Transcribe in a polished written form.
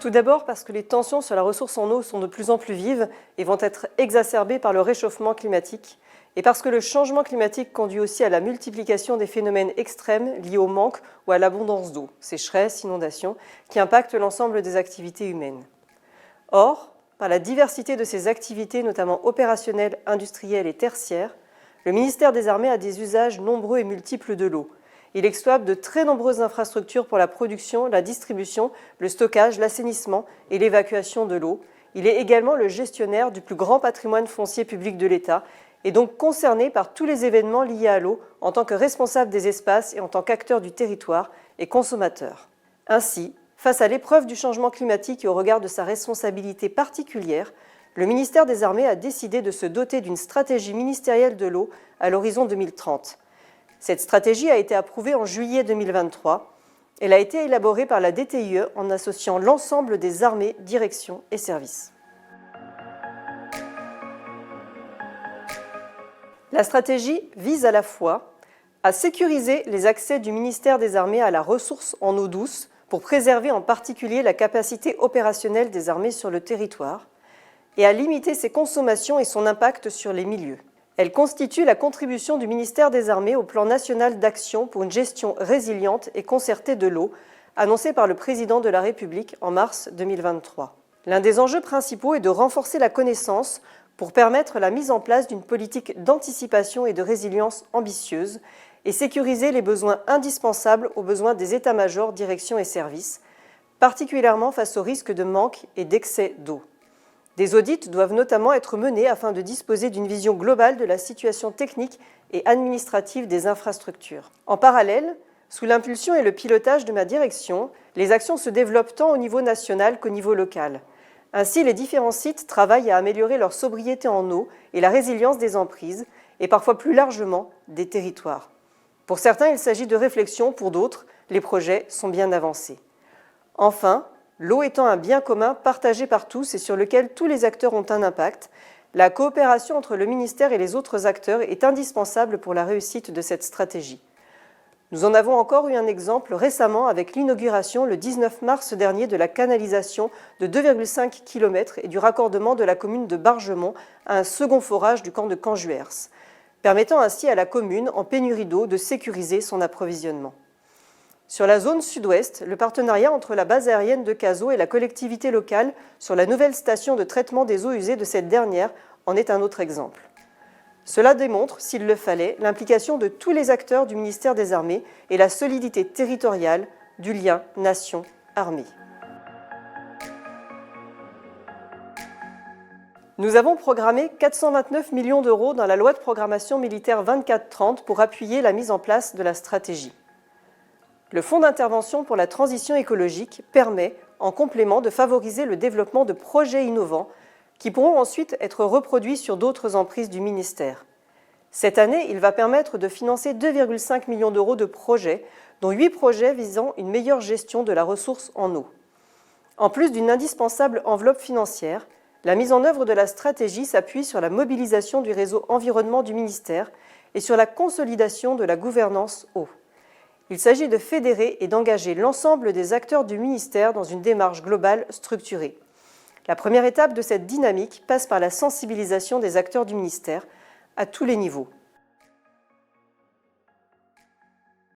Tout d'abord parce que les tensions sur la ressource en eau sont de plus en plus vives et vont être exacerbées par le réchauffement climatique, et parce que le changement climatique conduit aussi à la multiplication des phénomènes extrêmes liés au manque ou à l'abondance d'eau, sécheresse, inondations, qui impactent l'ensemble des activités humaines. Or, par la diversité de ces activités, notamment opérationnelles, industrielles et tertiaires, le ministère des Armées a des usages nombreux et multiples de l'eau. Il exploite de très nombreuses infrastructures pour la production, la distribution, le stockage, l'assainissement et l'évacuation de l'eau. Il est également le gestionnaire du plus grand patrimoine foncier public de l'État et donc concerné par tous les événements liés à l'eau en tant que responsable des espaces et en tant qu'acteur du territoire et consommateur. Ainsi, face à l'épreuve du changement climatique et au regard de sa responsabilité particulière, le ministère des Armées a décidé de se doter d'une stratégie ministérielle de l'eau à l'horizon 2030. Cette stratégie a été approuvée en juillet 2023. Elle a été élaborée par la DTIE en associant l'ensemble des armées, directions et services. La stratégie vise à la fois à sécuriser les accès du ministère des Armées à la ressource en eau douce pour préserver en particulier la capacité opérationnelle des armées sur le territoire et à limiter ses consommations et son impact sur les milieux. Elle constitue la contribution du ministère des Armées au plan national d'action pour une gestion résiliente et concertée de l'eau, annoncé par le président de la République en mars 2023. L'un des enjeux principaux est de renforcer la connaissance pour permettre la mise en place d'une politique d'anticipation et de résilience ambitieuse et sécuriser les besoins indispensables aux besoins des états-majors, directions et services, particulièrement face au risque de manque et d'excès d'eau. Des audits doivent notamment être menés afin de disposer d'une vision globale de la situation technique et administrative des infrastructures. En parallèle, sous l'impulsion et le pilotage de ma direction, les actions se développent tant au niveau national qu'au niveau local. Ainsi, les différents sites travaillent à améliorer leur sobriété en eau et la résilience des emprises, et parfois plus largement des territoires. Pour certains, il s'agit de réflexions, pour d'autres, les projets sont bien avancés. Enfin, l'eau étant un bien commun partagé par tous et sur lequel tous les acteurs ont un impact, la coopération entre le ministère et les autres acteurs est indispensable pour la réussite de cette stratégie. Nous en avons encore eu un exemple récemment avec l'inauguration le 19 mars dernier de la canalisation de 2,5 km et du raccordement de la commune de Bargemont à un second forage du camp de Canjuers, permettant ainsi à la commune en pénurie d'eau de sécuriser son approvisionnement. Sur la zone sud-ouest, le partenariat entre la base aérienne de Cazaux et la collectivité locale sur la nouvelle station de traitement des eaux usées de cette dernière en est un autre exemple. Cela démontre, s'il le fallait, l'implication de tous les acteurs du ministère des Armées et la solidité territoriale du lien nation-armée. Nous avons programmé 429 millions d'euros dans la loi de programmation militaire 24-30 pour appuyer la mise en place de la stratégie. Le Fonds d'intervention pour la transition écologique permet, en complément, de favoriser le développement de projets innovants qui pourront ensuite être reproduits sur d'autres emprises du ministère. Cette année, il va permettre de financer 2,5 millions d'euros de projets, dont 8 projets visant une meilleure gestion de la ressource en eau. En plus d'une indispensable enveloppe financière, la mise en œuvre de la stratégie s'appuie sur la mobilisation du réseau environnement du ministère et sur la consolidation de la gouvernance eau. Il s'agit de fédérer et d'engager l'ensemble des acteurs du ministère dans une démarche globale structurée. La première étape de cette dynamique passe par la sensibilisation des acteurs du ministère à tous les niveaux.